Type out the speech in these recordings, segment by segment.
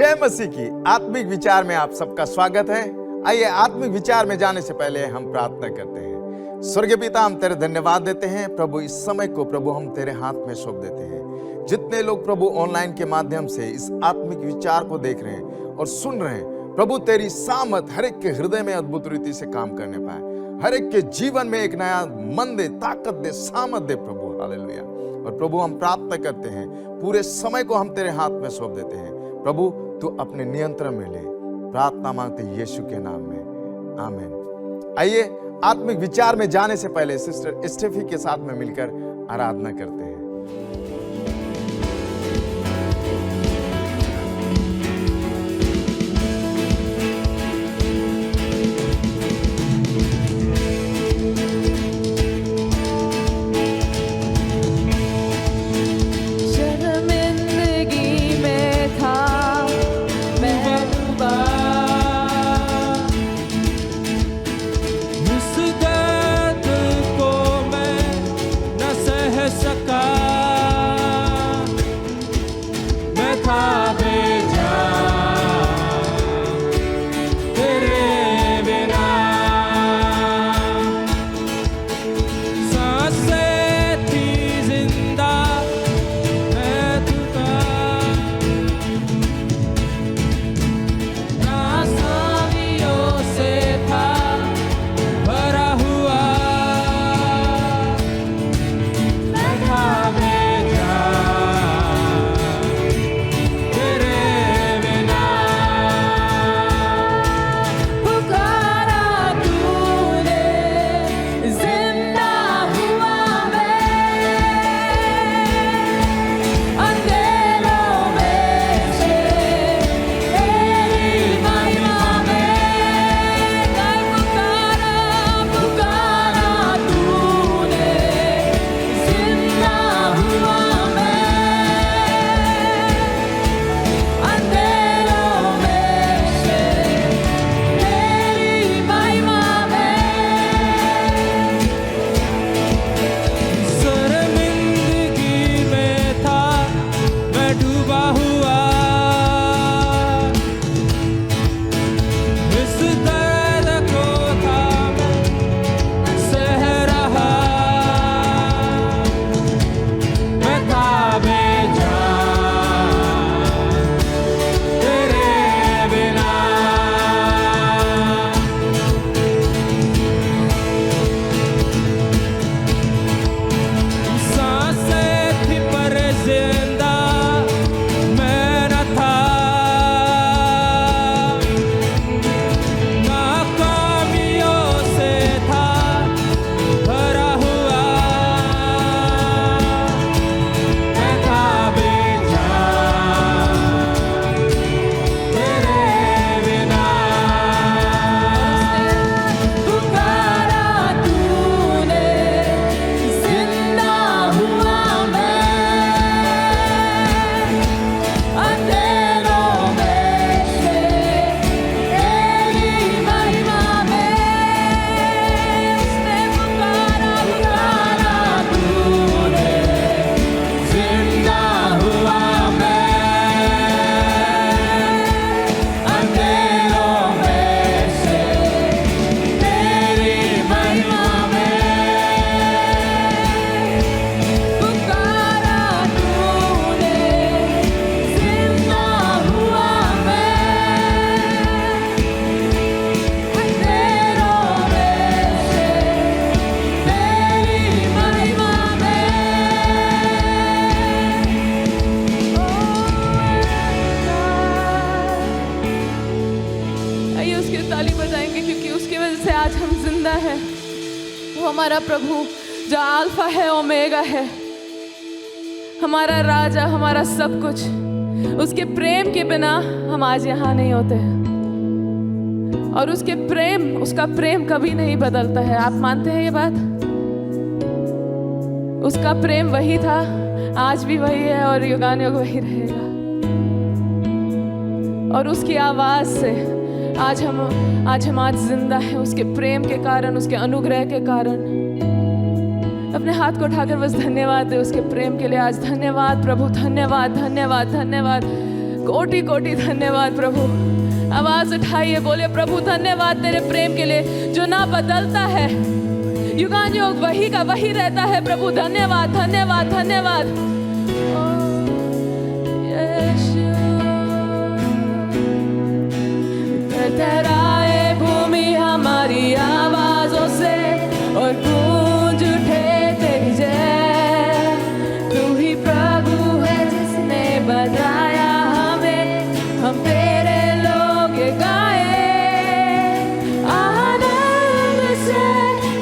जय मसीह की आत्मिक विचार में आप सबका स्वागत है। आइए आत्मिक विचार में जाने से पहले हम प्रार्थना करते हैं। स्वर्गीय पिता, हम तेरे धन्यवाद देते हैं प्रभु, इस समय को प्रभु हम तेरे हाथ में सौंप देते हैं। जितने लोग प्रभु ऑनलाइन के माध्यम से इस आत्मिक विचार को देख रहे हैं और सुन रहे हैं, प्रभु तेरी सामर्थ हर एक के हृदय में अद्भुत रीति से काम करने पाए, हर एक के जीवन में एक नया मन दे, ताकत दे, सामर्थ दे प्रभु। हालेलुया। और प्रभु हम प्रार्थना करते हैं, पूरे समय को हम तेरे हाथ में सौंप देते हैं प्रभु, तू अपने नियंत्रण में ले। प्रार्थना मांगते यीशु के नाम में, आमीन। आइए आत्मिक विचार में जाने से पहले सिस्टर स्टेफी के साथ में मिलकर आराधना करते हैं। हमारा प्रभु जो अल्फा है, ओमेगा है, हमारा राजा, हमारा सब कुछ, उसके प्रेम के बिना हम आज यहाँ नहीं होते। और उसका प्रेम कभी नहीं बदलता है। आप मानते हैं ये बात? उसका प्रेम वही था, आज भी वही है और युगानुयुग वही रहेगा। और उसकी आवाज से आज हम जिंदा हैं, उसके प्रेम के कारण, उसके अनुग्रह के कारण। अपने हाथ को उठाकर बस धन्यवाद दे उसके प्रेम के लिए। आज धन्यवाद प्रभु, धन्यवाद धन्यवाद धन्यवाद कोटि कोटि धन्यवाद प्रभु। आवाज उठाइए, बोले प्रभु धन्यवाद तेरे प्रेम के लिए जो ना बदलता है, युगानुयुग वही का वही रहता है प्रभु। धन्यवाद धन्यवाद धन्यवाद। ओ, यीशु। थरथराए भूमि हमारी आवाजों से और गूंज उठे तेरी जय। तू ही प्रभु है जिसने बताया हमें, हम तेरे लोग गाए। आनंद से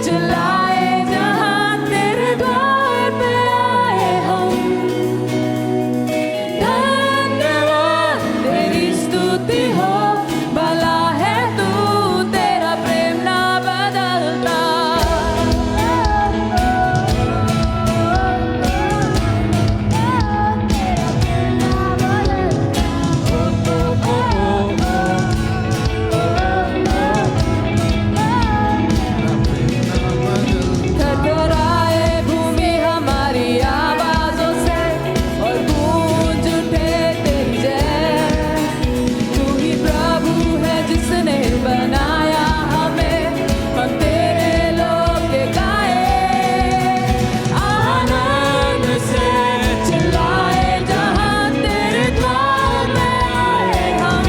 चिल्लाए जहां तेरे द्वार पे आए हम। धन्यवाद तेरी स्तुति हो, भला है तू, तेरा प्रेम ना बदलता। थरथराए भूमि हमारी आवाजों से और गूंज उठे तेरी जय। तू ही प्रभु है जिसने बनाया हमें, हम तेरे लोग गाए। आनंद से चिल्लाए जहां तेरे द्वार पे आए हम।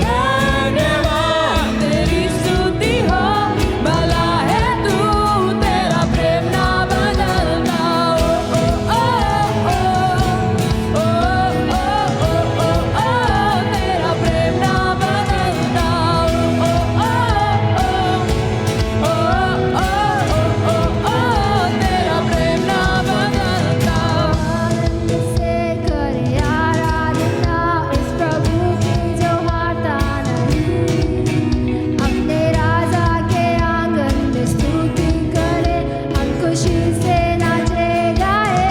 धन्यवाद तेरी स्तुति हो, भला है तू, तेरा प्रेम ना बदलता। ओ ओ ओ ओ ओ ओ ओ, तेरा प्रेम ना बदलता। ओ ओ ओ ओ ओ ओ ओ, तेरा प्रेम ना बदलता। आनंद से करे आराधना उस प्रभु की जो हारता नहीं। अपने राजा के आंगन में स्तुति करे, हम खुशी से नाचे गाए।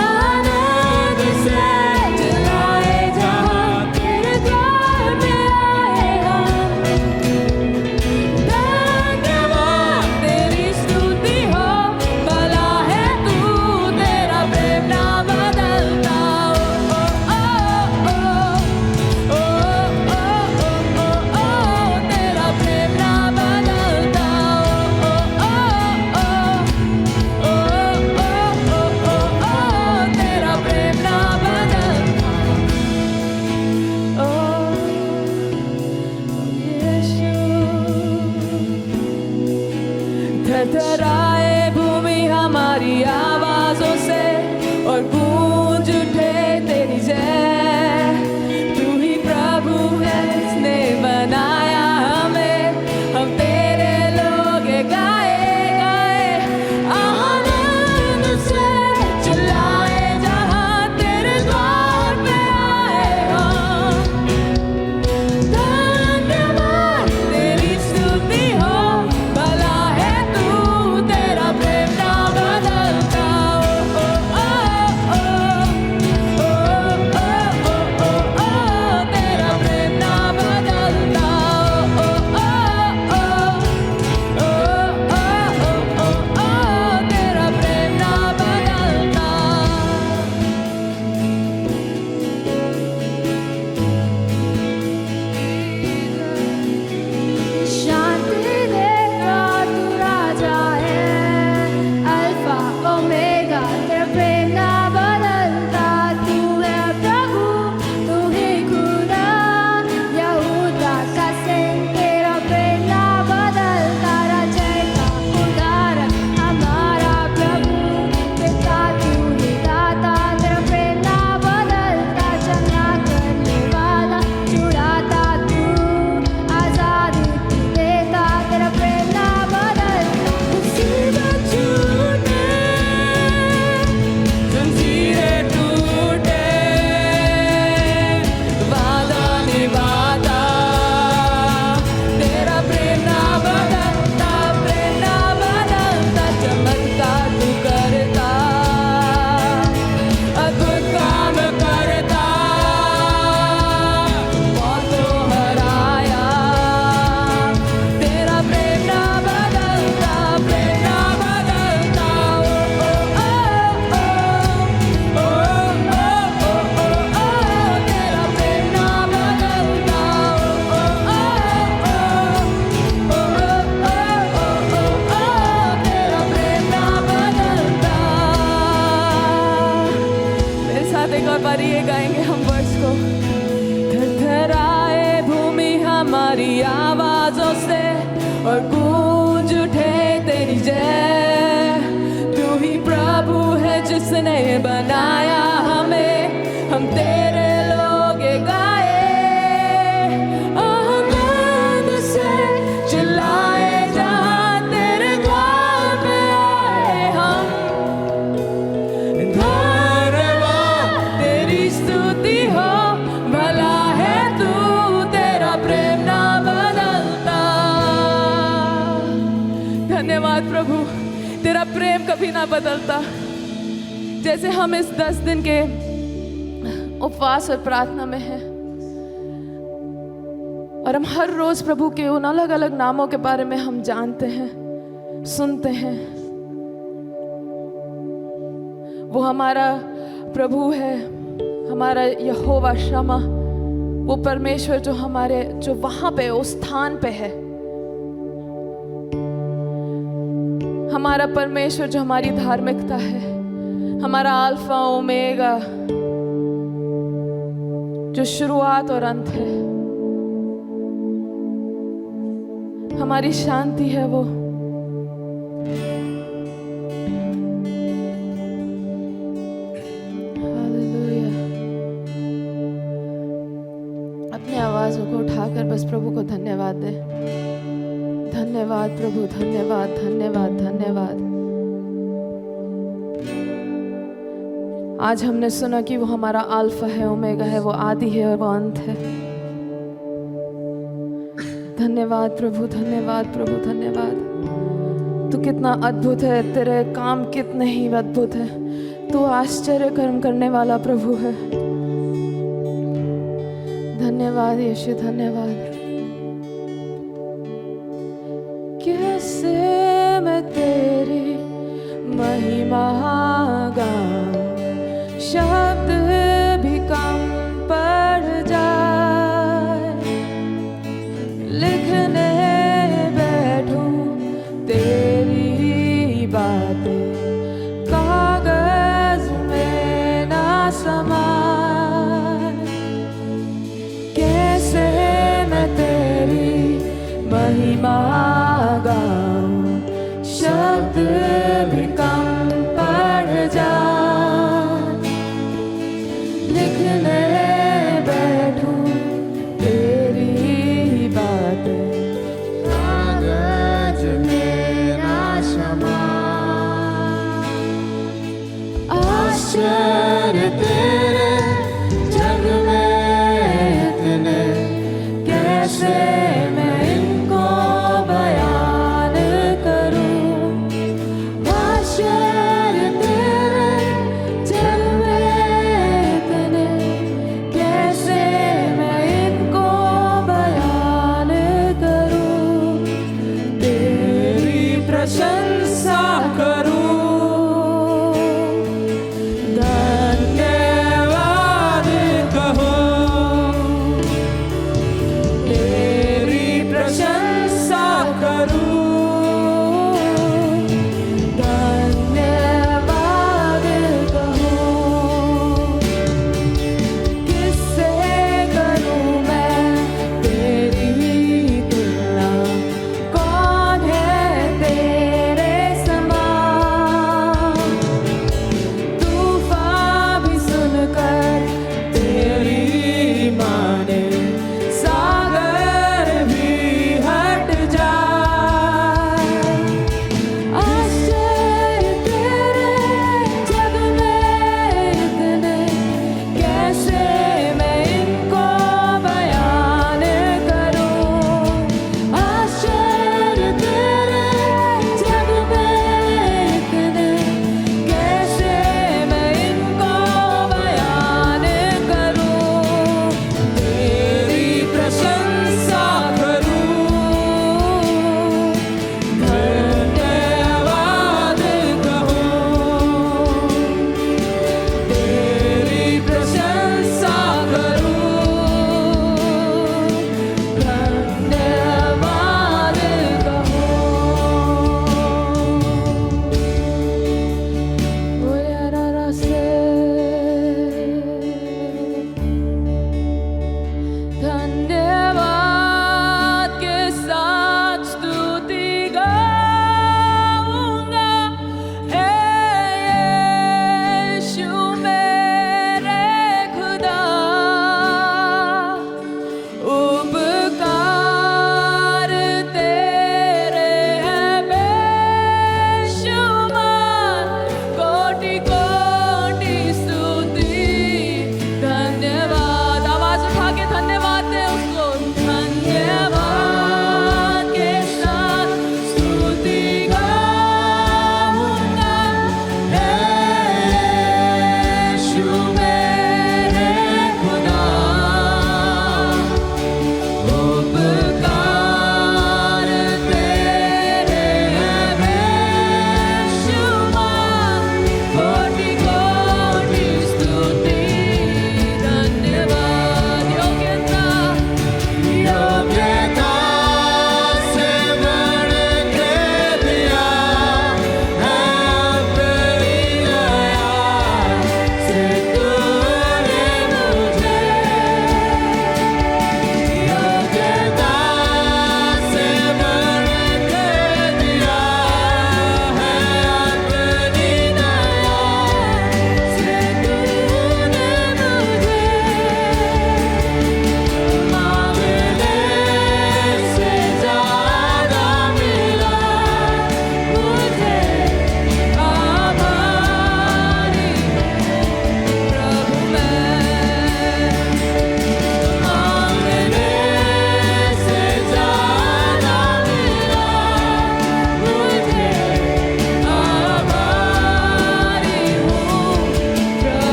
आनंद से चिल्लाए जहां तेरे द्वार पे आए हम। धन्यवाद तेरी स्तुति हो, भला है तू, तेरा प्रेम ना बदलता। ओ ओ ओ ओ ओ ओ ओ, तेरा प्रेम ना बदलता। ओ ओ ओ ओ ओ ओ, तेरा प्रेम ना बदलता। ओ यीशु। थरथराए भूमि हमारी आवाजों से और गूंज उठे तेरी जय। तू ही प्रभु है जिसने बनाया हमें, हम तेरे लोग गाए गाए। आनंद से चिल्लाए जहां तेरे द्वार पे आए हम। धन्यवाद तेरी स्तुति हो, भला है तू, तेरा प्रेम ना बदलता। ओ ओ ओ बार ये गाएंगे हम वर्ष को। थरथराए भूमि हमारी आवाजों से और गूंज उठे तेरी जय। तू ही प्रभु है जिसने बनाया हमें, हम तेरे लोग गाए। आनंद से चिल्लाए जहां तेरे द्वार पे आए हम। धन्यवाद तेरी स्तुति हो, भला है तू, तेरा प्रेम ना बदलता। धन्यवाद प्रभु, तेरा प्रेम कभी ना बदलता। जैसे हम इस 10 दिन के उपवास और प्रार्थना में हैं और हम हर रोज प्रभु के उन अलग अलग नामों के बारे में हम जानते हैं, सुनते हैं। वो हमारा प्रभु है, हमारा यहोवा शमा, वो परमेश्वर जो वहां पे उस स्थान पे है। हमारा परमेश्वर जो हमारी धार्मिकता है, हमारा अल्फा ओमेगा, जो शुरुआत और अंत है, हमारी शांति है वो। हालेलुया। अपने आवाज़ों को उठाकर बस प्रभु को धन्यवाद दे। धन्यवाद प्रभु, धन्यवाद धन्यवाद धन्यवाद। आज हमने सुना कि वो हमारा अल्फा है, ओमेगा है, वो आदि है और वो अंत है। धन्यवाद प्रभु, धन्यवाद प्रभु, धन्यवाद। तू कितना अद्भुत है, तेरे काम कितने ही अद्भुत है। तू आश्चर्य कर्म करने वाला प्रभु है। धन्यवाद यीशु, धन्यवाद। कैसे मैं तेरी महिमा गाऊं, शब्द भी कम पड़ जाए। लिखने बैठूं तेरी बातें, कागज में ना समाए। कैसे मैं तेरी महिमा गाऊं, शब्द भी कम पड़ जाए। लिखने बैठूं तेरी बातें, कागज में ना समाए। आश्चर्य तेरे जग में इतने, कैसे मैं इनको बयान करूं। आश्चर्य तेरे जग में इतने, कैसे मैं इनको बयान करूं। तेरी प्रशंसा करूं। धन्यवाद कहो, तेरी प्रशंसा करूं। धन्यवाद कहो, किससे करूं मैं तेरी तुलना। कौन है तेरे समान।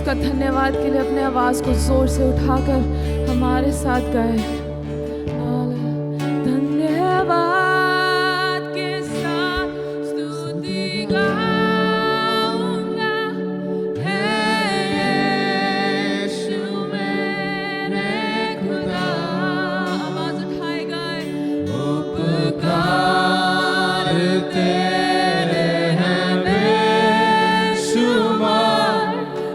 उसका धन्यवाद के लिए अपने आवाज को जोर से उठाकर हमारे साथ गाए। धन्यवाद के साथ स्तुति गाऊंगा, हे यीशु मेरे खुदा। आवाज उठाए गाए। उपकार तेरे हैं बेशुमार,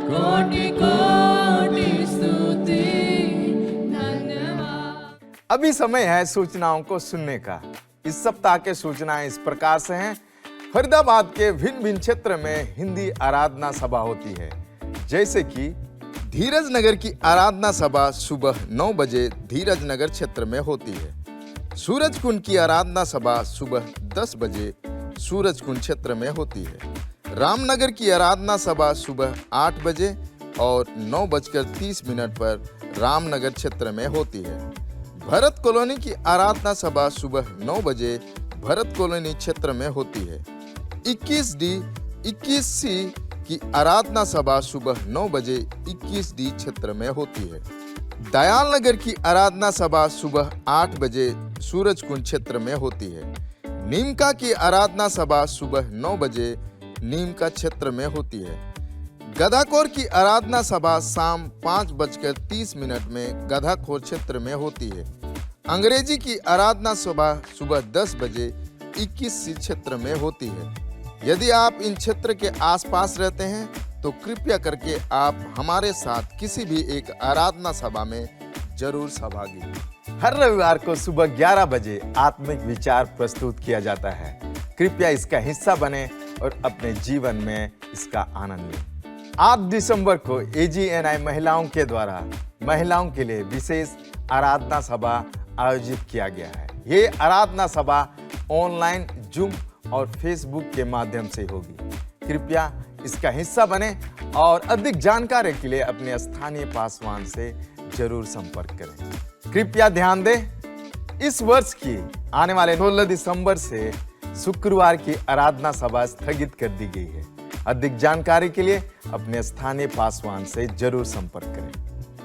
कोटि कोटि स्तुति धन्यवाद। अभी समय है सूचनाओं को सुनने का। इस सप्ताह के सूचनाएं इस प्रकार से हैं। फरीदाबाद के भिन्न भिन्न क्षेत्र में हिंदी आराधना सभा होती है, जैसे कि धीरज नगर की आराधना सभा सुबह 9 बजे धीरज नगर क्षेत्र में होती है। सूरजकुंड की आराधना सभा सुबह 10 बजे सूरजकुंड क्षेत्र में होती है। रामनगर की आराधना सभा सुबह 8 बजे और 9:30 पर रामनगर क्षेत्र में होती है। भरत कॉलोनी की आराधना सभा सुबह 9 बजे भरत कॉलोनी क्षेत्र में होती है। 21D 21C की आराधना सभा सुबह 9 बजे 21D क्षेत्र में होती है। दयाल नगर की आराधना सभा सुबह 8 बजे सूरजकुंड क्षेत्र में होती है। नीमका की आराधना सभा सुबह 9 बजे नीमका क्षेत्र में होती है। गधाखोर की आराधना सभा शाम 5:30 में गधाखोर क्षेत्र में होती है। अंग्रेजी की आराधना सभा सुबह 10 बजे 21C क्षेत्र में होती है। यदि आप इन क्षेत्र के आसपास रहते हैं तो कृपया करके आप हमारे साथ किसी भी एक आराधना सभा में जरूर सहभागी हों। हर रविवार को सुबह 11 बजे आत्मिक विचार प्रस्तुत किया जाता है। कृपया इसका हिस्सा बने और अपने जीवन में इसका आनंद लें। 8 दिसंबर को AGNI महिलाओं के द्वारा महिलाओं के लिए विशेष आराधना सभा आयोजित किया गया है। ये आराधना सभा ऑनलाइन जूम और फेसबुक के माध्यम से होगी। कृपया इसका हिस्सा बने और अधिक जानकारी के लिए अपने स्थानीय पासवान से जरूर संपर्क करें। कृपया ध्यान दें, इस वर्ष की आने वाले 16 दिसंबर से शुक्रवार की आराधना सभा स्थगित कर दी गई है। अधिक जानकारी के लिए अपने स्थानीय पासवान से जरूर संपर्क करें।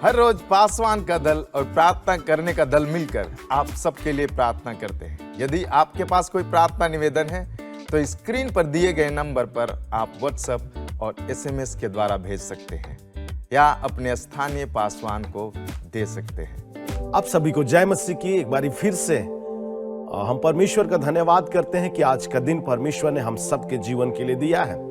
हर रोज पासवान का दल और प्रार्थना करने का दल मिलकर आप सबके लिए प्रार्थना करते हैं। यदि आपके पास कोई प्रार्थना निवेदन है तो स्क्रीन पर दिए गए नंबर पर आप व्हाट्सएप और SMS के द्वारा भेज सकते हैं या अपने स्थानीय पासवान को दे सकते हैं। आप सभी को जय मसीह की एक बारी फिर से हम परमेश्वर का धन्यवाद करते हैं कि आज का दिन परमेश्वर ने हम सबके जीवन के लिए दिया है।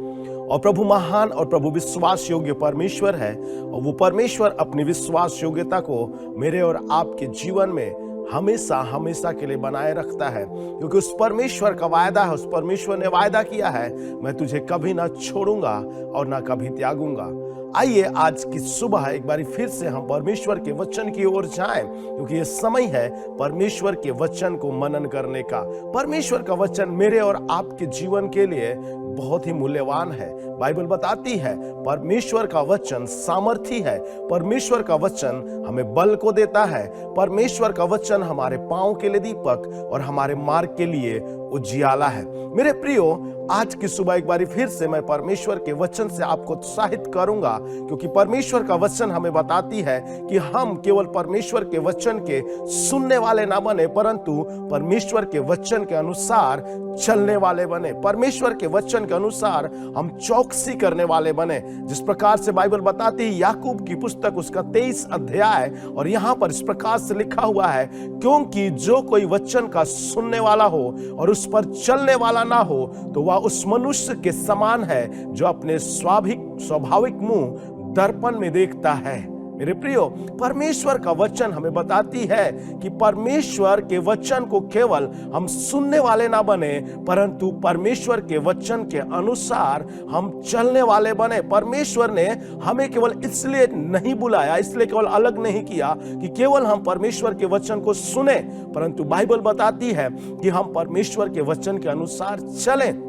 और प्रभु महान और प्रभु विश्वास योग्य परमेश्वर है, और वो परमेश्वर अपनी विश्वास योग्यता को मेरे और आपके जीवन में हमेशा हमेशा के लिए बनाए रखता है, क्योंकि उस परमेश्वर का वायदा है। उस परमेश्वर ने वायदा किया है, मैं तुझे कभी ना छोड़ूंगा और ना कभी त्यागूंगा। आइए आज की सुबह एक बार फिर से हम परमेश्वर के वचन की ओर जाएं, क्योंकि ये समय है परमेश्वर के वचन को मनन करने का। परमेश्वर का वचन मेरे और आपके जीवन के लिए बहुत ही मूल्यवान है। बाइबल बताती है परमेश्वर का वचन सामर्थी है। परमेश्वर का वचन हमें बल को देता है। परमेश्वर का वचन हमारे पांव के लिए दीपक और हमारे मार्ग के लिए उजियाला है। मेरे प्रियो, आज की सुबह एक बार फिर से मैं परमेश्वर के वचन से आपको उत्साहित करूंगा, क्योंकि परमेश्वर का वचन हमें बताती है कि हम केवल परमेश्वर के वचन के सुनने वाले ना बने, परंतु परमेश्वर के वचन के अनुसार चलने वाले बने। परमेश्वर के वचन के अनुसार हम चौकसी करने वाले बने। जिस प्रकार से बाइबल बताती है, याकूब की पुस्तक उसका 23 अध्याय, और यहाँ पर इस प्रकार से लिखा हुआ है, क्योंकि जो कोई वचन का सुनने वाला हो और उस पर चलने वाला ना हो तो वह उस मनुष्य के समान है जो अपने स्वाभाविक मुंह दर्पण में देखता है। मेरे प्रियो, परमेश्वर का वचन हमें बताती है कि परमेश्वर के वचन को केवल हम सुनने वाले ना बने, परंतु परमेश्वर के वचन के अनुसार हम चलने वाले बने। परमेश्वर ने हमें केवल इसलिए नहीं बुलाया, इसलिए केवल अलग नहीं किया कि केवल हम परमेश्वर के वचन को सुने, परंतु बाइबल बताती है कि हम परमेश्वर के वचन के अनुसार चलें।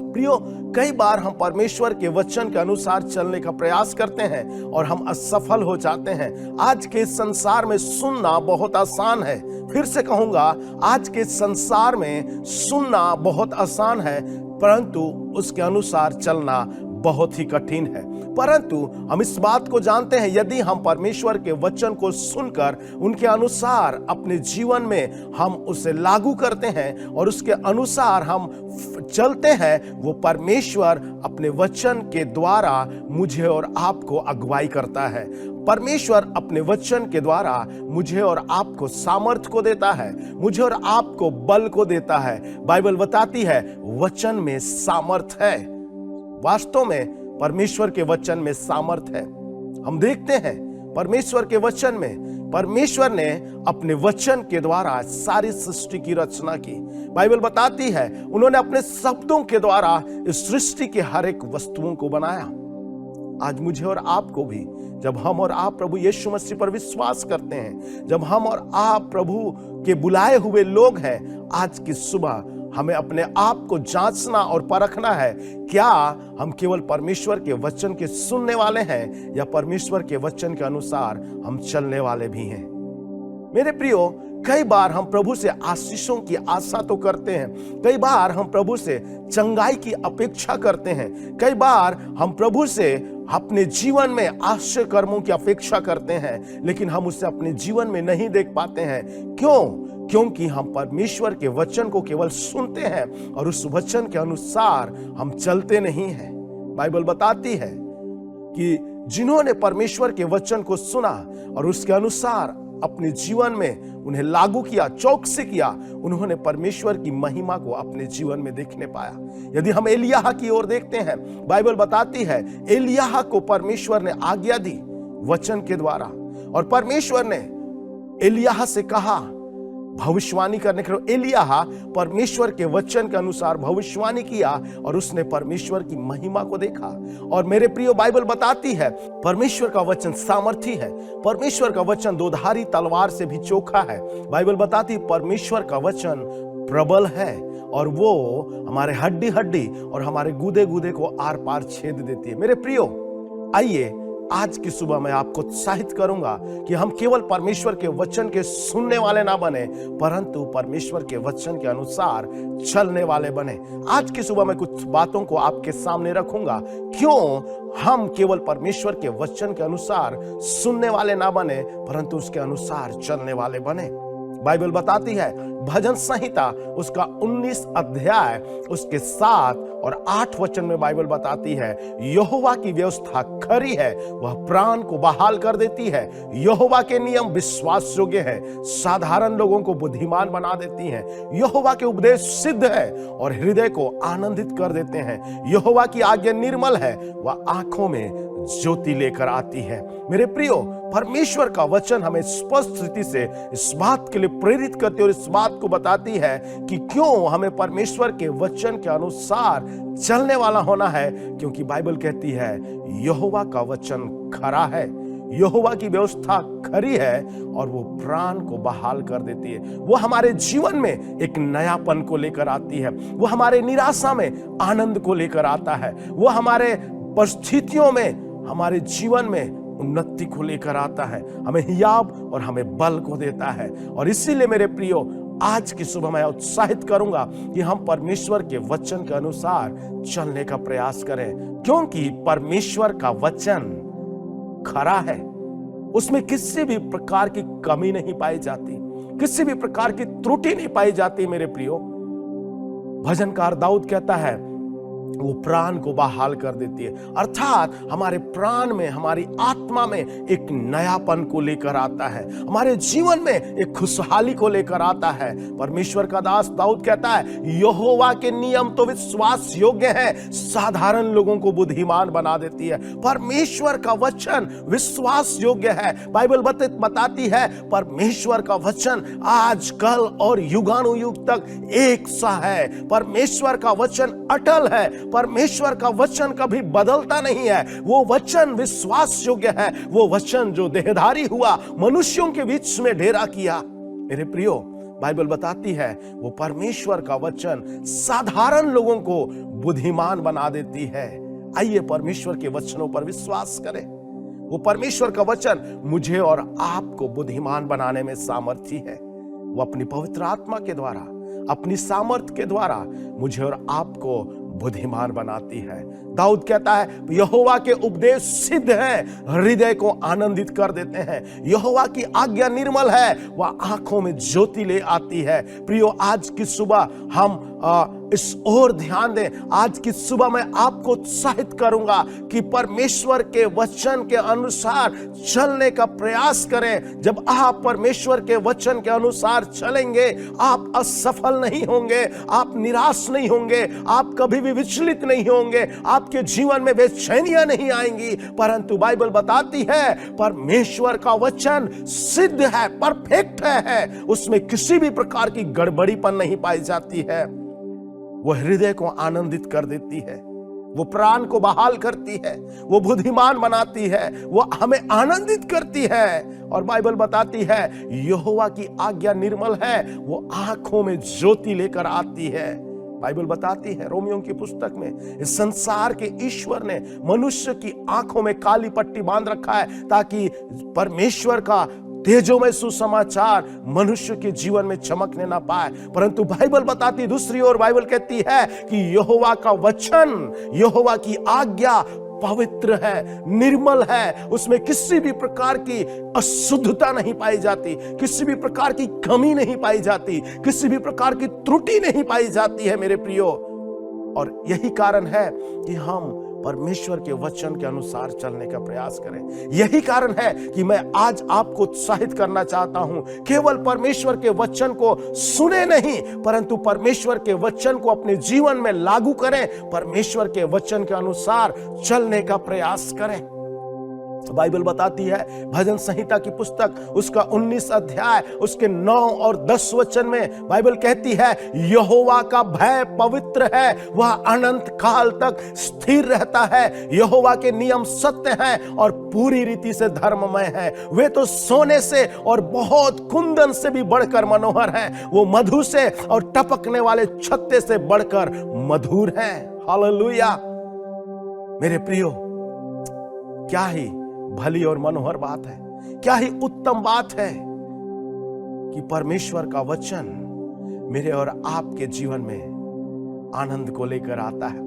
प्रियो, कई बार हम परमेश्वर के वचन के अनुसार चलने का प्रयास करते हैं और हम असफल हो जाते हैं। आज के संसार में सुनना बहुत आसान है। फिर से कहूंगा, आज के संसार में सुनना बहुत आसान है, परंतु उसके अनुसार चलना बहुत ही कठिन है। परंतु हम इस बात को जानते हैं, यदि हम परमेश्वर के वचन को सुनकर उनके अनुसार अपने जीवन में हम उसे लागू करते हैं और उसके अनुसार हम चलते हैं, वो परमेश्वर अपने वचन के द्वारा मुझे और आपको अगुवाई करता है। परमेश्वर अपने वचन के द्वारा मुझे और आपको सामर्थ को देता है, मुझे और आपको बल को देता है। बाइबल बताती है वचन में सामर्थ है। वास्तव में परमेश्वर के वचन में सामर्थ है। हम देखते हैं परमेश्वर के वचन में, परमेश्वर ने अपने वचन के द्वारा सारी सृष्टि की रचना की। बाइबल बताती है उन्होंने अपने शब्दों के द्वारा इस सृष्टि के हर एक वस्तुओं को बनाया। आज मुझे और आपको भी, जब हम और आप प्रभु यीशु मसीह पर विश्वास करते हैं, जब हम और आप प्रभु के बुलाए हुए लोग हैं, आज की सुबह हमें अपने आप को जांचना और परखना है, क्या हम केवल परमेश्वर के वचन के सुनने वाले हैं या परमेश्वर के वचन के अनुसार हम चलने वाले भी हैं। मेरे प्रियो, कई बार हम प्रभु से आशीषों की आशा तो करते हैं, कई बार हम प्रभु से चंगाई की अपेक्षा करते हैं, कई बार हम प्रभु से अपने जीवन में आश्चर्य कर्मों की अपेक्षा करते हैं, लेकिन हम उसे अपने जीवन में नहीं देख पाते हैं। क्यों? क्योंकि हम परमेश्वर के वचन को केवल सुनते हैं और उस वचन के अनुसार हम चलते नहीं हैं। बाइबल बताती है कि जिन्होंने परमेश्वर के वचन को सुना और उसके अनुसार अपने जीवन में उन्हें लागू किया, चौकसी किया, उन्होंने परमेश्वर की महिमा को अपने जीवन में देखने पाया। यदि हम एलिय्याह की ओर देखते हैं, बाइबल बताती है एलिय्याह को परमेश्वर ने आज्ञा दी वचन के द्वारा, और परमेश्वर ने एलिय्याह से कहा भविष्यवाणी करने के लिए। एलिय्याह परमेश्वर के वचन के अनुसार भविष्यवाणी किया और उसने परमेश्वर की महिमा को देखा। और मेरे प्रियो, बाइबल बताती है परमेश्वर का वचन सामर्थी है, परमेश्वर का वचन दोधारी तलवार से भी चोखा है। बाइबल बताती है परमेश्वर का वचन प्रबल है और वो हमारे हड्डी हड्डी और हमारे गुदे गुदे को आर पार छेद देती है। मेरे प्रियो, आइए आज की सुबह मैं आपको उत्साहित करूंगा कि हम केवल परमेश्वर के वचन के सुनने वाले ना बने, परंतु परमेश्वर के वचन के अनुसार चलने वाले बने। आज की सुबह मैं कुछ बातों को आपके सामने रखूंगा, क्यों हम केवल परमेश्वर के वचन के अनुसार सुनने वाले ना बने, परंतु उसके अनुसार चलने वाले बने। बाइबल बताती है भजन संहिता उसका 19 अध्याय उसके 7 और 8 वचन में बाइबल बताती है यहोवा की व्यवस्था खरी है, वह प्राण को बहाल कर देती है। यहोवा के नियम विश्वास योग्य है, साधारण लोगों को बुद्धिमान बना देती हैं। यहोवा के उपदेश सिद्ध है और हृदय को आनंदित कर देते हैं। यहोवा की आज्ञा निर्मल है, वह आंखों में ज्योति लेकर आती है। मेरे प्रियो, परमेश्वर का वचन हमें स्पष्ट रीति से इस बात के लिए प्रेरित करती है और इस बात को बताती है कि क्यों हमें परमेश्वर के वचन के अनुसार चलने वाला होना है, क्योंकि बाइबल कहती है यहोवा का वचन खरा है, यहोवा की व्यवस्था खरी है और वो प्राण को बहाल कर देती है। वो हमारे जीवन में एक नयापन को लेकर आती है, वो हमारे निराशा में आनंद को लेकर आता है, वो हमारे परिस्थितियों में हमारे जीवन में उन्नति को लेकर आता है, हमें हियाव और हमें बल को देता है। और इसीलिए मेरे प्रियो, आज की सुबह मैं उत्साहित करूंगा कि हम परमेश्वर के वचन के अनुसार चलने का प्रयास करें, क्योंकि परमेश्वर का वचन खरा है, उसमें किसी भी प्रकार की कमी नहीं पाई जाती, किसी भी प्रकार की त्रुटि नहीं पाई जाती। मेरे प्रियो, भजनकार दाऊद कहता है वो प्राण को बहाल कर देती है, अर्थात हमारे प्राण में, हमारी आत्मा में एक नयापन को लेकर आता है, हमारे जीवन में एक खुशहाली को लेकर आता है। परमेश्वर का दास दाऊद कहता है यहोवा के नियम तो विश्वास योग्य है, साधारण लोगों को बुद्धिमान बना देती है। परमेश्वर का वचन विश्वास योग्य है। बाइबल बताती है परमेश्वर का वचन आज, कल और युगानुयुग तक एक सा है। परमेश्वर का वचन अटल है, परमेश्वर का वचन कभी बदलता नहीं है। वो वचन विश्वास योग्य है, वो वचन जो देहधारी हुआ, मनुष्यों के बीच में डेरा किया। मेरे प्रियो, बाइबल बताती है वो परमेश्वर का वचन साधारण लोगों को बुद्धिमान बना देती है। आइए परमेश्वर के वचनों पर विश्वास करें। वो परमेश्वर का वचन मुझे और आपको बुद्धिमान बनाने में सामर्थी है। वो अपनी पवित्र आत्मा के द्वारा, अपनी सामर्थ के द्वारा मुझे और आपको बुद्धिमान बनाती है। दाऊद कहता है यहोवा के उपदेश सिद्ध है, हृदय को आनंदित कर देते हैं। यहोवा की आज्ञा निर्मल है, वह आंखों में ज्योति ले आती है। प्रियो, आज की सुबह हम इस ओर ध्यान दें। आज की सुबह मैं आपको उत्साहित करूंगा कि परमेश्वर के वचन के अनुसार चलने का प्रयास करें। जब आप परमेश्वर के वचन के अनुसार चलेंगे, आप असफल नहीं होंगे, आप निराश नहीं होंगे, आप कभी भी विचलित नहीं होंगे, आपके जीवन में बेचैनियां नहीं आएंगी। परंतु बाइबल बताती है परमेश्वर का वचन सिद्ध है, परफेक्ट है, उसमें किसी भी प्रकार की गड़बड़ीपन नहीं पाई जाती है। वो हृदय को आनंदित कर देती है, वो प्राण को बहाल करती है, वो बुद्धिमान बनाती है, वो हमें आनंदित करती है। और बाइबल बताती है यहोवा की आज्ञा निर्मल है, वो आंखों में ज्योति लेकर आती है। बाइबल बताती है रोमियो की पुस्तक में, इस संसार के ईश्वर ने मनुष्य की आंखों में काली पट्टी बांध रखा है ताकि परमेश्वर का तेजोमय सुसमाचार मनुष्य के जीवन में चमकने ना पाए। परंतु बाइबल बताती दूसरी ओर, बाइबल कहती है कि यहोवा का वचन, यहोवा की आज्ञा पवित्र है, निर्मल है, उसमें किसी भी प्रकार की अशुद्धता नहीं पाई जाती, किसी भी प्रकार की कमी नहीं पाई जाती, किसी भी प्रकार की त्रुटि नहीं पाई जाती है मेरे प्रियो। और यही कारण है कि हम परमेश्वर के वचन के अनुसार चलने का प्रयास करें। यही कारण है कि मैं आज आपको उत्साहित करना चाहता हूं, केवल परमेश्वर के वचन को सुने नहीं, परंतु परमेश्वर के वचन को अपने जीवन में लागू करें, परमेश्वर के वचन के अनुसार चलने का प्रयास करें। बाइबल बताती है भजन संहिता की पुस्तक उसका 19 अध्याय उसके 9 और 10 वचन में बाइबल कहती है यहोवा का भय पवित्र है, वह अनंत काल तक स्थिर रहता है। यहोवा के नियम सत्य हैं और पूरी रीति से धर्ममय हैं। वे तो सोने से और बहुत कुंदन से भी बढ़कर मनोहर हैं, वो मधु से और टपकने वाले छत्ते से बढ़कर मधुर हैं। हालेलुया। मेरे प्रियो, क्या ही भली और मनोहर बात है, क्या ही उत्तम बात है कि परमेश्वर का वचन मेरे और आपके जीवन में आनंद को लेकर आता है।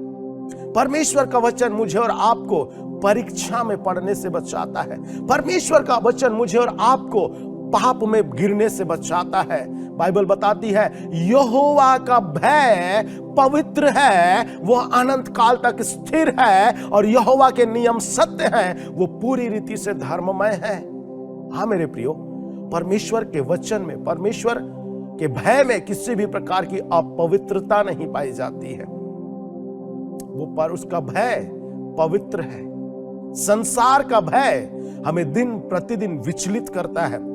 परमेश्वर का वचन मुझे और आपको परीक्षा में पढ़ने से बचाता है। परमेश्वर का वचन मुझे और आपको पाप में गिरने से बचाता है। बाइबल बताती है यहोवा का भय पवित्र है, वह अनंत काल तक स्थिर है और यहोवा के नियम सत्य हैं, वो पूरी रीति से धर्ममय है। हाँ मेरे प्रियो, परमेश्वर के वचन में, परमेश्वर के भय में किसी भी प्रकार की अपवित्रता नहीं पाई जाती है। वो पर उसका भय पवित्र है। संसार का भय हमें दिन प्रतिदिन विचलित करता है।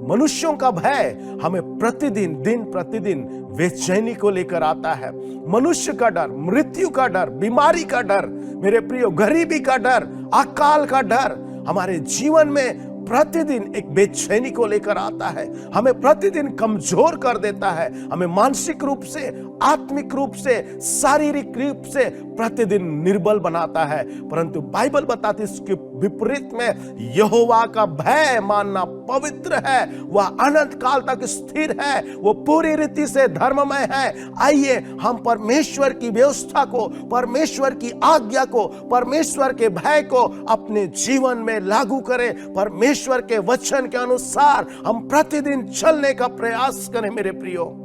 मनुष्यों का भय हमें प्रतिदिन, दिन प्रतिदिन बेचैनी को लेकर आता है। मनुष्य का डर, मृत्यु का डर, बीमारी का डर, मेरे प्रियो गरीबी का डर, अकाल का डर हमारे जीवन में प्रतिदिन एक बेचैनी को लेकर आता है, हमें प्रतिदिन कमजोर कर देता है, हमें मानसिक रूप से, आत्मिक रूप से, शारीरिक रूप से प्रतिदिन निर्बल बनाता है। परंतु बाइबल बताती है इसके विपरीत में यहोवा का भय मानना पवित्र है, वह अनंत काल तक स्थिर है, वो पूरी रीति से धर्ममय है। आइए हम परमेश्वर की व्यवस्था को, परमेश्वर की आज्ञा को, परमेश्वर के भय को अपने जीवन में लागू करें। परमेश्वर के वचन के अनुसार हम प्रतिदिन चलने का प्रयास करें मेरे प्रियो।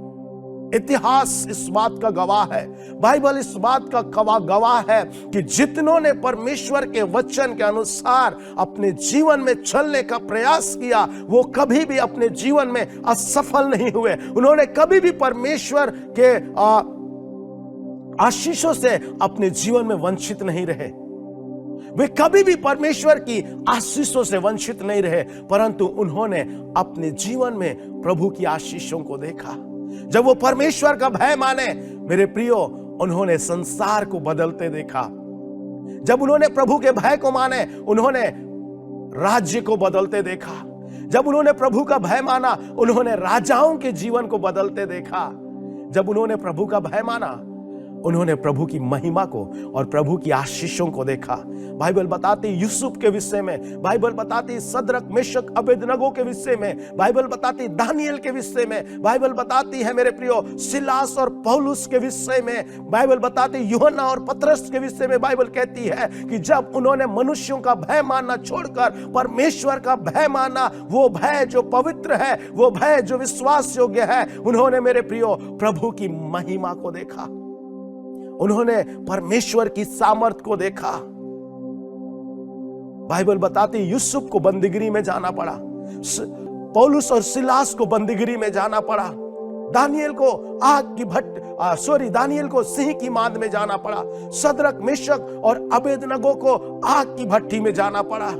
इतिहास इस बात का गवाह है, बाइबल इस बात का गवाह है कि जितनों ने परमेश्वर के वचन के अनुसार अपने जीवन में चलने का प्रयास किया, वो कभी भी अपने जीवन में असफल नहीं हुए। उन्होंने कभी भी परमेश्वर के आशीषों से अपने जीवन में वंचित नहीं रहे। वे कभी भी परमेश्वर की आशीषों से वंचित नहीं रहे, परंतु उन्होंने अपने जीवन में प्रभु की आशीषों को देखा। जब वो परमेश्वर का भय माने मेरे प्रियो, उन्होंने संसार को बदलते देखा। जब उन्होंने प्रभु के भय को माने, उन्होंने राज्य को बदलते देखा। जब उन्होंने प्रभु का भय माना, उन्होंने राजाओं के जीवन को बदलते देखा। जब उन्होंने प्रभु का भय माना, उन्होंने प्रभु की महिमा को और प्रभु की आशीषों को देखा। बाइबल बताती यूसुफ के विषय में, बाइबल बताती सदरक मेशक अबेदनगो के विषय में, बाइबल बताती दानियल के विषय में, बाइबल बताती है मेरे प्रियो सिलास और पौलुस के विषय में, बाइबल बताती यूहन्ना और पतरस के विषय में। बाइबल कहती है कि जब उन्होंने मनुष्यों का भय मानना छोड़कर परमेश्वर का भय माना, वो भय जो पवित्र है, वो भय जो विश्वास योग्य है, उन्होंने मेरे प्रियो प्रभु की महिमा को देखा, उन्होंने परमेश्वर की सामर्थ को देखा। बाइबल बताती यूसुफ को बंदीगिरी में जाना पड़ा, पौलुस और सिलास को बंदीगिरी में जाना पड़ा, दानियल को दानियल को सिंह की मांद में जाना पड़ा, सदरक मेशक और अबेदनगो को आग की भट्टी में जाना पड़ा,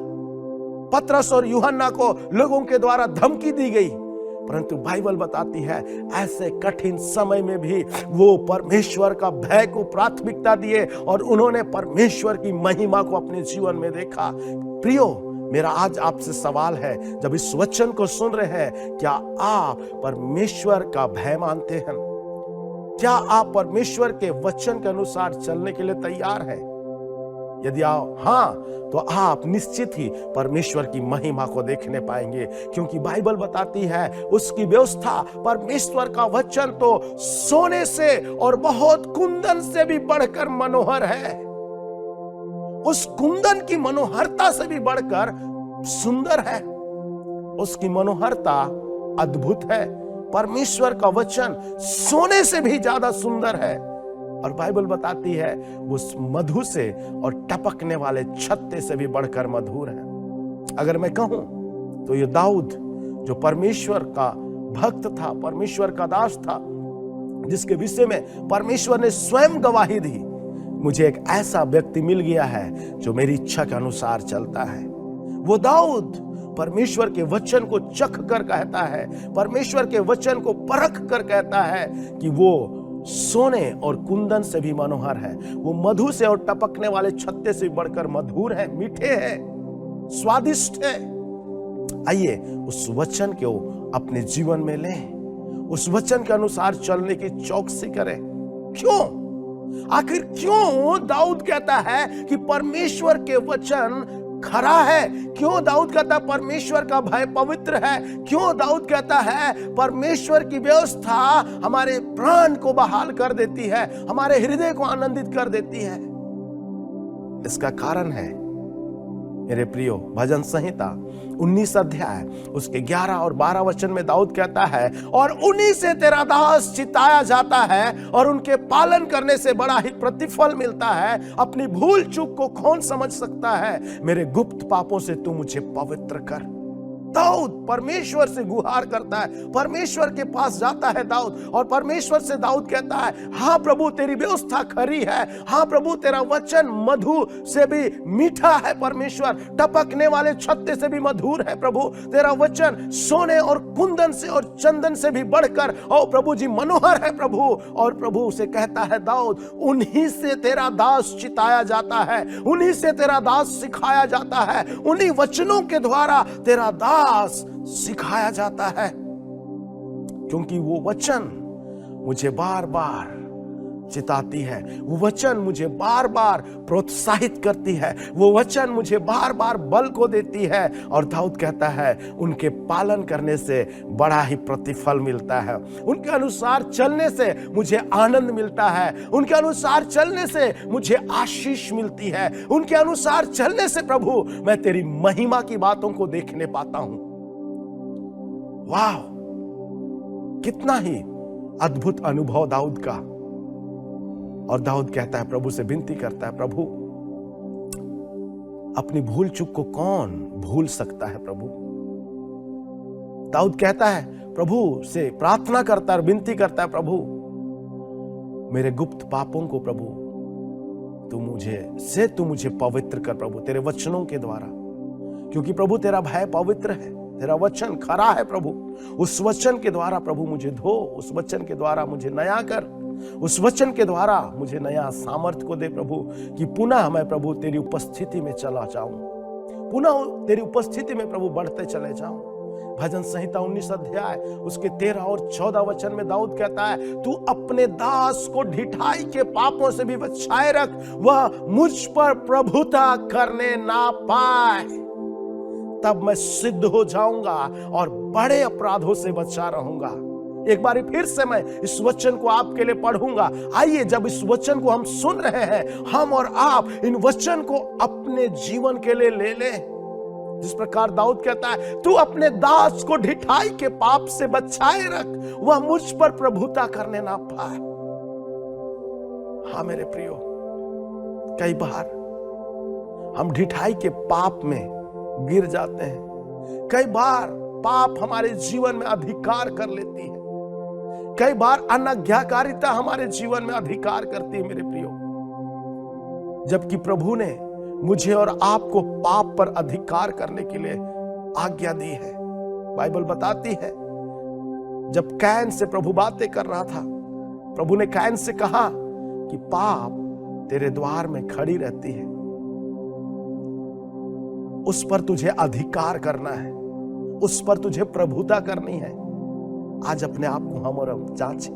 पतरस और यूहन्ना को लोगों के द्वारा धमकी दी गई। परंतु बाइबल बताती है ऐसे कठिन समय में भी वो परमेश्वर का भय को प्राथमिकता दिए और उन्होंने परमेश्वर की महिमा को अपने जीवन में देखा। प्रियो, मेरा आज आपसे सवाल है, जब इस वचन को सुन रहे हैं, क्या आप परमेश्वर का भय मानते हैं? क्या आप परमेश्वर के वचन के अनुसार चलने के लिए तैयार हैं? यदि आप हाँ, तो आप निश्चित ही परमेश्वर की महिमा को देखने पाएंगे, क्योंकि बाइबल बताती है उसकी व्यवस्था, परमेश्वर का वचन तो सोने से और बहुत कुंदन से भी बढ़कर मनोहर है, उस कुंदन की मनोहरता से भी बढ़कर सुंदर है, उसकी मनोहरता अद्भुत है। परमेश्वर का वचन सोने से भी ज्यादा सुंदर है। और बाइबल बताती है उस मधु से और टपकने वाले छत्ते से भी बढ़कर मधुर है। अगर मैं कहूं तो ये दाऊद जो परमेश्वर का भक्त था, परमेश्वर का दास था, जिसके विषय में परमेश्वर ने स्वयं गवाही दी, मुझे एक ऐसा व्यक्ति मिल गया है जो मेरी इच्छा के अनुसार चलता है। वो दाऊद परमेश्वर के वचन को चख कर कहता है, परमेश्वर के वचन को परख कर कहता है कि वो सोने और कुंदन से भी मनोहर है, वो मधु से और टपकने वाले छत्ते से बढ़कर मधुर है, मीठे है, स्वादिष्ट है। आइए उस वचन को अपने जीवन में लें, उस वचन के अनुसार चलने की चौकसी करें। क्यों? आखिर क्यों दाऊद कहता है कि परमेश्वर के वचन खरा है? क्यों दाऊद कहता है परमेश्वर का भय पवित्र है? क्यों दाऊद कहता है परमेश्वर की व्यवस्था हमारे प्राण को बहाल कर देती है, हमारे हृदय को आनंदित कर देती है? इसका कारण है मेरे प्रियो, भजन संहिता 19 अध्याय उसके 11 और 12 वचन में दाऊद कहता है, और उन्हीं से तेरा दास चिताया जाता है और उनके पालन करने से बड़ा ही प्रतिफल मिलता है। अपनी भूल चूक को कौन समझ सकता है? मेरे गुप्त पापों से तू मुझे पवित्र कर। दाऊद परमेश्वर से गुहार करता है, परमेश्वर के पास जाता है दाऊद, और परमेश्वर से दाऊद कहता है, हाँ प्रभु तेरी व्यवस्था खरी है, हाँ प्रभु तेरा वचन मधु से भी मीठा है, परमेश्वर टपकने वाले छत्ते से भी मधुर है, प्रभु तेरा वचन सोने और कुंदन से और चंदन से भी बढ़कर ओ प्रभु जी मनोहर है प्रभु। और प्रभु से कहता है दाऊद, उन्हीं से तेरा दास चिताया जाता है, उन्हीं से तेरा दास सिखाया जाता है, उन्हीं वचनों के द्वारा तेरा दास सिखाया जाता है, क्योंकि वो वचन मुझे बार बार चिताती है, वो वचन मुझे बार बार प्रोत्साहित करती है, वो वचन मुझे बार बार बल को देती है। और दाऊद कहता है उनके पालन करने से बड़ा ही प्रतिफल मिलता है, उनके अनुसार चलने से मुझे आनंद मिलता है, उनके अनुसार चलने से मुझे आशीष मिलती है, उनके अनुसार चलने से प्रभु मैं तेरी महिमा की बातों को देखने पाता हूं। वाह, कितना ही अद्भुत अनुभव दाऊद का। और दाऊद कहता है, प्रभु से विनती करता है, प्रभु अपनी भूल चूक को कौन भूल सकता है? प्रभु दाऊद कहता है, प्रभु से प्रार्थना करता है, विनती करता है, प्रभु मेरे गुप्त पापों को प्रभु तू मुझे पवित्र कर प्रभु तेरे वचनों के द्वारा, क्योंकि प्रभु तेरा भय पवित्र है, तेरा वचन खरा है प्रभु। उस वचन के द्वारा प्रभु मुझे धो, उस वचन के द्वारा मुझे नया कर, उस वचन के द्वारा मुझे नया सामर्थ्य को दे प्रभु, कि पुनः मैं प्रभु तेरी उपस्थिति में चला जाऊं, पुनः तेरी उपस्थिति में प्रभु बढ़ते चले जाऊं। भजन संहिता 19 अध्याय उसके 13 और 14 वचन में दाऊद कहता है, तू अपने दास को ढिठाई के पापों से भी बचाए रख, वह मुझ पर प्रभुता करने ना पाए। तब मैं सिद्ध हो जाऊंगा और बड़े अपराधों से बचा रहूंगा। एक बार फिर से मैं इस वचन को आपके लिए पढ़ूंगा। आइए, जब इस वचन को हम सुन रहे हैं, हम और आप इन वचन को अपने जीवन के लिए ले लें। जिस प्रकार दाऊद कहता है, तू अपने दास को ढिठाई के पाप से बचाए रख, वह मुझ पर प्रभुता करने ना पाए। हाँ मेरे प्रियो, कई बार हम ढिठाई के पाप में गिर जाते हैं। कई बार पाप हमारे जीवन में अधिकार कर लेती है। कई बार अनाज्ञाकारिता हमारे जीवन में अधिकार करती है मेरे प्रियो। जबकि प्रभु ने मुझे और आपको पाप पर अधिकार करने के लिए आज्ञा दी है। बाइबल बताती है, जब कैन से प्रभु बातें कर रहा था, प्रभु ने कैन से कहा कि पाप तेरे द्वार में खड़ी रहती है, उस पर तुझे अधिकार करना है, उस पर तुझे प्रभुता करनी है। आज अपने आप को हम और हम जांचें,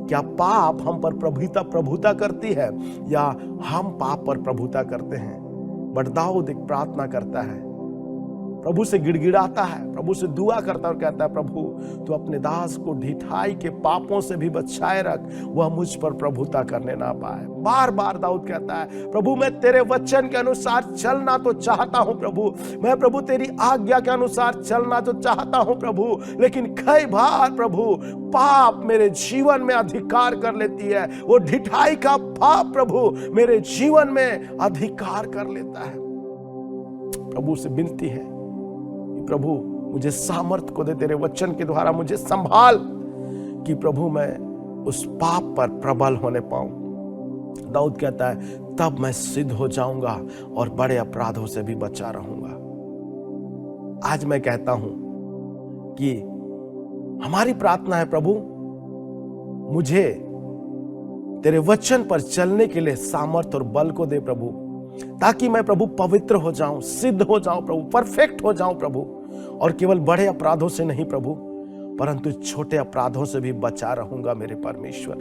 क्या पाप हम पर प्रभुता करती है या हम पाप पर प्रभुता करते हैं। बट दाऊद एक प्रार्थना करता है, प्रभु से गिड़गिड़ाता है, प्रभु से दुआ करता है और कहता है, प्रभु तू अपने दास को ढिठाई के पापों से भी बचाए रख, वह मुझ पर प्रभुता करने ना पाए। बार बार दाऊद कहता है, प्रभु मैं तेरे वचन के अनुसार चलना तो चाहता हूं प्रभु, मैं प्रभु तेरी आज्ञा के अनुसार चलना तो चाहता हूं प्रभु, लेकिन कई बार प्रभु पाप मेरे जीवन में अधिकार कर लेती है। वो ढिठाई का पाप प्रभु मेरे जीवन में अधिकार कर लेता है। प्रभु से विनती है, प्रभु मुझे सामर्थ को दे, तेरे वचन के द्वारा मुझे संभाल कि प्रभु मैं उस पाप पर प्रबल होने पाऊं। दाऊद कहता है, तब मैं सिद्ध हो जाऊंगा और बड़े अपराधों से भी बचा रहूंगा। आज मैं कहता हूं कि हमारी प्रार्थना है, प्रभु मुझे तेरे वचन पर चलने के लिए सामर्थ और बल को दे प्रभु, ताकि मैं प्रभु पवित्र हो जाऊं, सिद्ध हो जाऊं प्रभु, परफेक्ट हो जाऊं प्रभु, और केवल बड़े अपराधों से नहीं प्रभु, परंतु छोटे अपराधों से भी बचा रहूंगा मेरे परमेश्वर।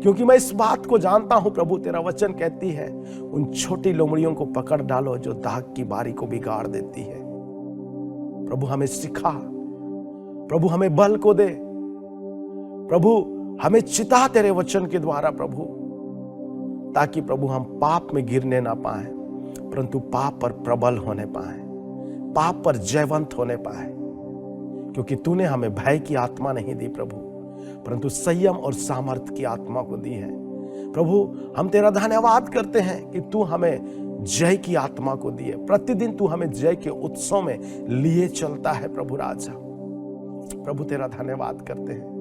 क्योंकि मैं इस बात को जानता हूं प्रभु, तेरा वचन कहती है, उन छोटी लोमड़ियों को पकड़ डालो जो दाग की बारी को बिगाड़ देती है। प्रभु हमें सिखा, प्रभु हमें बल को दे, प्रभु हमें चिता तेरे वचन के द्वारा प्रभु, ताकि प्रभु हम पाप में गिरने ना पाए, परंतु पाप पर प्रबल होने पाए, पाप पर जयवंत होने पाए। क्योंकि तूने हमें भय की आत्मा नहीं दी प्रभु, परंतु संयम और सामर्थ्य की आत्मा को दी है। प्रभु हम तेरा धन्यवाद करते हैं कि तू हमें जय की आत्मा को दी है। प्रतिदिन तू हमें जय के उत्सव में लिए चलता है प्रभु राजा। प्रभु तेरा धन्यवाद करते हैं।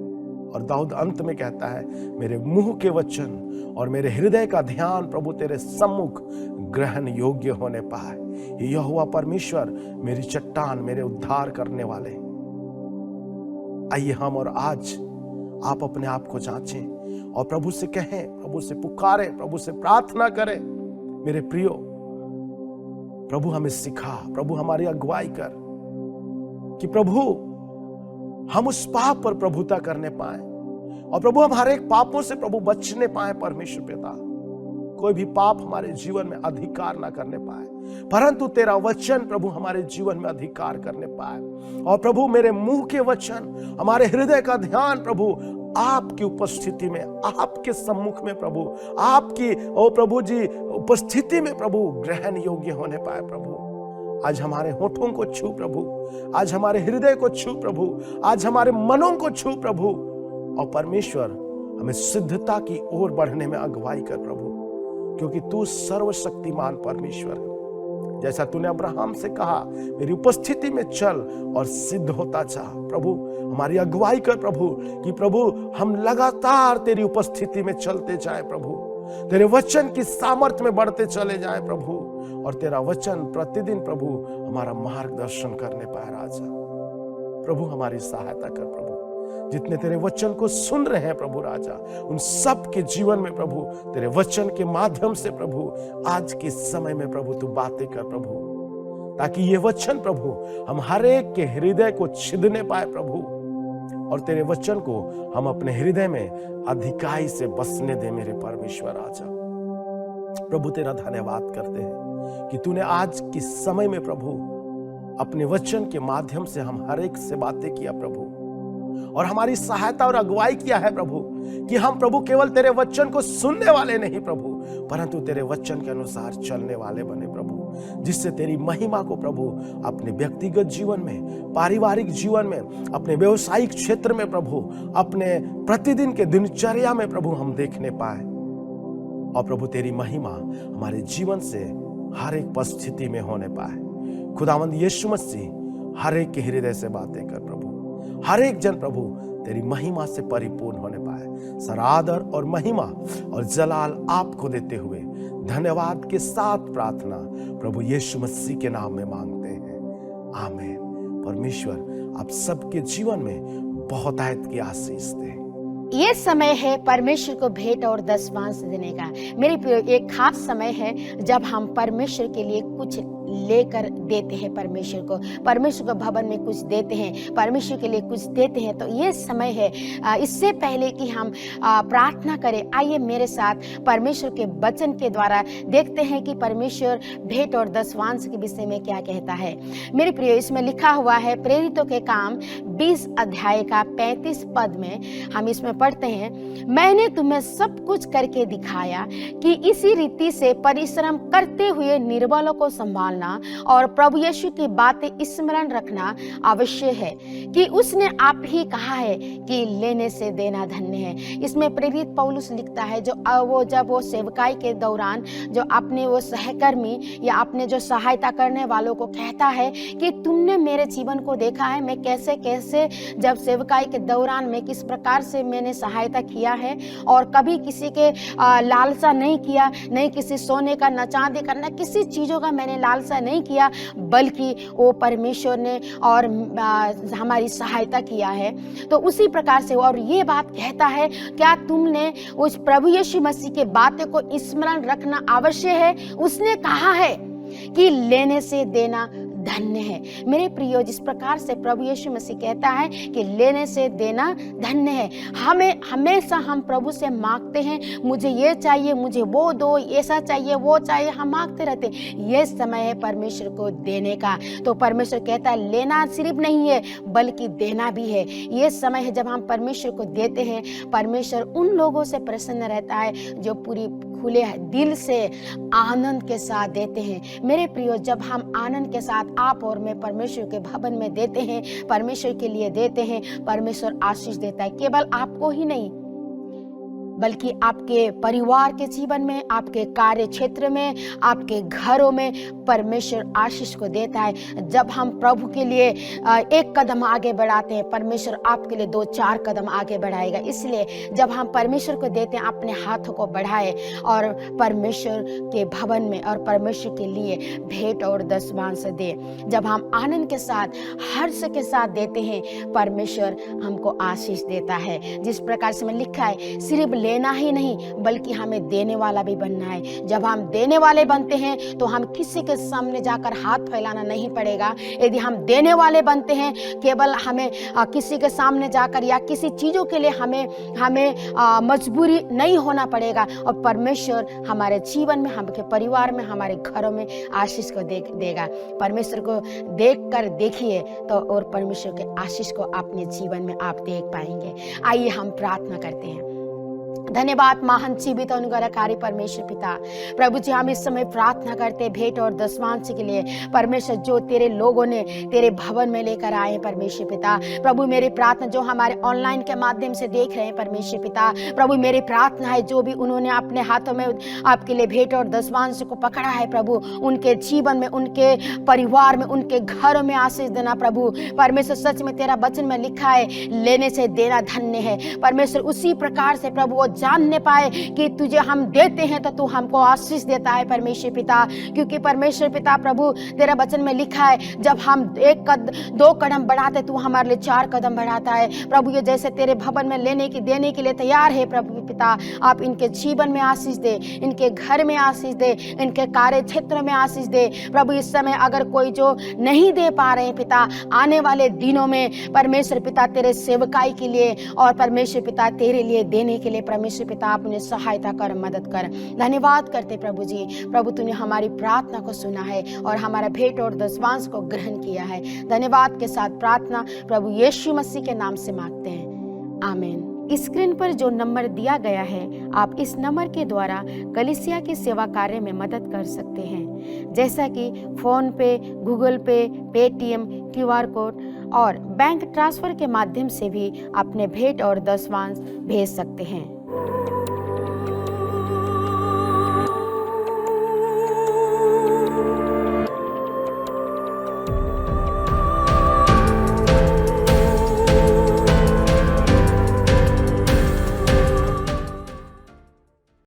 और दाऊद अंत में कहता है, मेरे मुंह के वचन और मेरे हृदय का ध्यान प्रभु तेरे सम्मुख ग्रहण योग्य होने पाए। यहोवा परमेश्वर मेरी चट्टान, मेरे उद्धार करने वाले। आइए हम और आज आप अपने आप को जांचें और प्रभु से कहें, प्रभु से पुकारें, प्रभु से प्रार्थना करें। मेरे प्रियो, प्रभु हमें सिखा, प्रभु हमारी अगुवाई कर कि प्रभु हम उस पाप पर प्रभुता करने पाए और प्रभु हम हर एक पापों से प्रभु बचने पाए। परमेश्वर पिता, कोई भी पाप हमारे जीवन में अधिकार ना करने पाए, परंतु तेरा वचन प्रभु हमारे जीवन में अधिकार करने पाए। और प्रभु मेरे मुंह के वचन, हमारे हृदय का ध्यान प्रभु आपकी उपस्थिति में, आपके सम्मुख में प्रभु, आपकी ओ प्रभु जी उपस्थिति में प्रभु ग्रहण योग्य होने पाए। प्रभु आज हमारे होठों को छू प्रभु, आज हमारे हृदय को छू प्रभु, आज हमारे मनों को छू प्रभु। और परमेश्वर हमें सिद्धता की ओर बढ़ने में अगुवाई कर प्रभु, क्योंकि तू सर्वशक्तिमान परमेश्वर है। जैसा तूने अब्राहम से कहा, मेरी उपस्थिति में चल और सिद्ध होता जा। प्रभु हमारी अगुवाई कर प्रभु, कि प्रभु हम लगातार तेरी उपस्थिति में चलते जाएं प्रभु, तेरे वचन की सामर्थ्य में बढ़ते चले जाएं प्रभु, और तेरा वचन प्रतिदिन प्रभु हमारा मार्गदर्शन करने पाए। राजा प्रभु हमारी सहायता कर प्रभु, जितने तेरे वचन को सुन रहे हैं प्रभु राजा, उन सब के जीवन में प्रभु तेरे वचन के माध्यम से प्रभु आज के समय में प्रभु तू बातें कर प्रभु, ताकि ये वचन प्रभु हम हर एक के हृदय को छिदने पाए प्रभु, और तेरे वचन को हम अपने हृदय में अधिकाई से बसने दे मेरे परमेश्वर राजा। प्रभु तेरा धन्यवाद करते हैं कि तूने आज के समय में प्रभु अपने वचन के माध्यम से हम हर एक से बातें किया प्रभु, और हमारी सहायता और अगुवाई किया है प्रभु, कि हम प्रभु केवल तेरे वचन को सुनने वाले नहीं प्रभु, परंतु तेरे वचन के अनुसार चलने वाले बने प्रभु, जिससे तेरी महिमा को प्रभु अपने व्यक्तिगत जीवन में, पारिवारिक जीवन में, अपने व्यवसायिक क्षेत्र में प्रभु, अपने प्रतिदिन के दिनचर्या में प्रभु हम देखने पाए। और प्रभु तेरी महिमा हमारे जीवन से हर एक परिस्थिति में होने पाए। खुदावंद यीशु मसीह हर एक के हृदय से बातें कर प्रभु, हर एक जन प्रभु तेरी महिमा से परिपूर्ण होने पाए। सारा आदर और महिमा और जलाल आपको देते हुए धन्यवाद के साथ प्रार्थना प्रभु यीशु मसीह के नाम में मांगते हैं, आमीन। परमेश्वर आप सबके जीवन में बहुत आयत की आशीष दे। ये समय है परमेश्वर को भेंट और दशमांश देने का। मेरे प्रिय, एक खास समय है जब हम परमेश्वर के लिए कुछ लेकर देते हैं, परमेश्वर को भवन में कुछ देते हैं, परमेश्वर के लिए कुछ देते हैं। तो ये समय है, इससे पहले कि हम प्रार्थना करें, आइए मेरे साथ परमेश्वर के वचन के द्वारा देखते हैं कि परमेश्वर भेंट और दशमांश के विषय में क्या कहता है। मेरे प्रिय, इसमें लिखा हुआ है प्रेरितों के काम 20 अध्याय का 35 पद में हम इसमें पढ़ते हैं, मैंने तुम्हें सब कुछ करके दिखाया कि इसी रीति से परिश्रम करते हुए निर्बलों को संभालना और प्रभु यीशु की बातें स्मरण रखना आवश्यक है, कि उसने आप ही कहा है कि लेने से देना धन्य है। इसमें प्रेरित पौलुस लिखता है, जब वो सेवकाई के दौरान जो अपने वो सहकर्मी या अपने जो सहायता करने वालों को कहता है कि तुमने मेरे जीवन को देखा है, मैं कैसे कैसे जब सेवकाई के दौरान मैं किस प्रकार से मैंने सहायता किया है, और कभी किसी के लालसा नहीं किया, नहीं किसी सोने का, न चांदी का, न किसी चीज़ों का मैंने लालसा नहीं किया, बल्कि वो परमेश्वर ने और हमारी सहायता किया है। तो उसी प्रकार से, और ये बात कहता है, क्या तुमने उस प्रभु यीशु मसीह के बातें को स्मरण रखना आवश्यक है। उसने कहा है कि लेने से देना धन्य है। मेरे प्रियो, जिस प्रकार से प्रभु यीशु मसीह कहता है कि लेने से देना धन्य है, हमें हमेशा हम प्रभु से मांगते हैं, मुझे ये चाहिए, मुझे वो दो, ऐसा चाहिए, वो चाहिए, हम मांगते रहते हैं। ये समय है परमेश्वर को देने का। तो परमेश्वर कहता है लेना सिर्फ नहीं है बल्कि देना भी है। ये समय है जब हम परमेश्वर को देते हैं, परमेश्वर उन लोगों से प्रसन्न रहता है जो पूरी खुले दिल से आनंद के साथ देते हैं। मेरे प्रियो, जब हम आनंद के साथ आप और मैं परमेश्वर के भवन में देते हैं, परमेश्वर के लिए देते हैं, परमेश्वर आशीष देता है। केवल आपको ही नहीं, बल्कि आपके परिवार के जीवन में, आपके कार्य क्षेत्र में, आपके घरों में परमेश्वर आशीष को देता है। जब हम प्रभु के लिए एक कदम आगे बढ़ाते हैं, परमेश्वर आपके लिए 2-4 कदम आगे बढ़ाएगा। इसलिए जब हम परमेश्वर को देते हैं, अपने हाथों को बढ़ाए और परमेश्वर के भवन में और परमेश्वर के लिए भेंट और दशमांश दे। जब हम आनंद के साथ, हर्ष के साथ देते हैं, परमेश्वर हमको आशीष देता है। जिस प्रकार से में लिखा है, सिर्फ लेना ही नहीं बल्कि हमें देने वाला भी बनना है। जब हम देने वाले बनते हैं तो हम किसी के सामने जाकर हाथ फैलाना नहीं पड़ेगा। यदि हम देने वाले बनते हैं, केवल हमें किसी के सामने जाकर या किसी चीज़ों के लिए हमें मजबूरी नहीं होना पड़ेगा, और परमेश्वर हमारे जीवन में, हमारे परिवार में, हमारे घरों में आशीष को देगा। परमेश्वर को देखकर देखिए तो और परमेश्वर के आशीष को अपने जीवन में आप देख पाएंगे। आइए हम प्रार्थना करते हैं। धन्यवाद महान जीवित अनुग्रहकारी परमेश्वर पिता, प्रभु जी, हम इस समय प्रार्थना करते भेंट और दशमांश के लिए। परमेश्वर, जो तेरे लोगों ने तेरे भवन में लेकर आए हैं परमेश्वर पिता, प्रभु मेरी प्रार्थना जो हमारे ऑनलाइन के माध्यम से देख रहे हैं परमेश्वर पिता, प्रभु मेरी प्रार्थना है जो भी उन्होंने अपने हाथों में आपके लिए भेंट और दशमांश को पकड़ा है प्रभु, उनके जीवन में, उनके परिवार में, उनके घरों में आशीष देना प्रभु। परमेश्वर, सच में तेरा वचन में लिखा है लेने से देना धन्य है। परमेश्वर, उसी प्रकार से प्रभु वो जानने पाए कि तुझे हम देते हैं तो तू हमको आशीष देता है परमेश्वर पिता। क्योंकि परमेश्वर पिता प्रभु तेरा वचन में लिखा है, जब हम 2 कदम बढ़ाते तू हमारे लिए 4 कदम बढ़ाता है। प्रभु ये जैसे तेरे भवन में देने के लिए तैयार है प्रभु पिता, आप इनके जीवन में आशीष दे, इनके घर में आशीष दे, इनके कार्य क्षेत्र में आशीष दे। प्रभु इस समय अगर कोई जो नहीं दे पा रहे हैं पिता, आने वाले दिनों में परमेश्वर पिता तेरे सेवकाई के लिए और परमेश्वर पिता तेरे लिए देने के लिए परमेश्वर पिता आप उन्हें सहायता कर, मदद कर। धन्यवाद करते प्रभु जी। प्रभु तूने हमारी प्रार्थना को सुना है और हमारा भेंट और दशवांश को ग्रहण किया है। धन्यवाद के साथ प्रार्थना प्रभु यीशु मसीह के नाम से मांगते हैं, आमीन। स्क्रीन पर जो नंबर दिया गया है, आप इस नंबर के द्वारा कलीसिया की सेवा कार्य में मदद कर सकते हैं, जैसा कि फोन पे, गूगल पे, पेटीएम, QR कोड और बैंक ट्रांसफर के माध्यम से भी अपने भेंट और दशवांश भेज सकते हैं।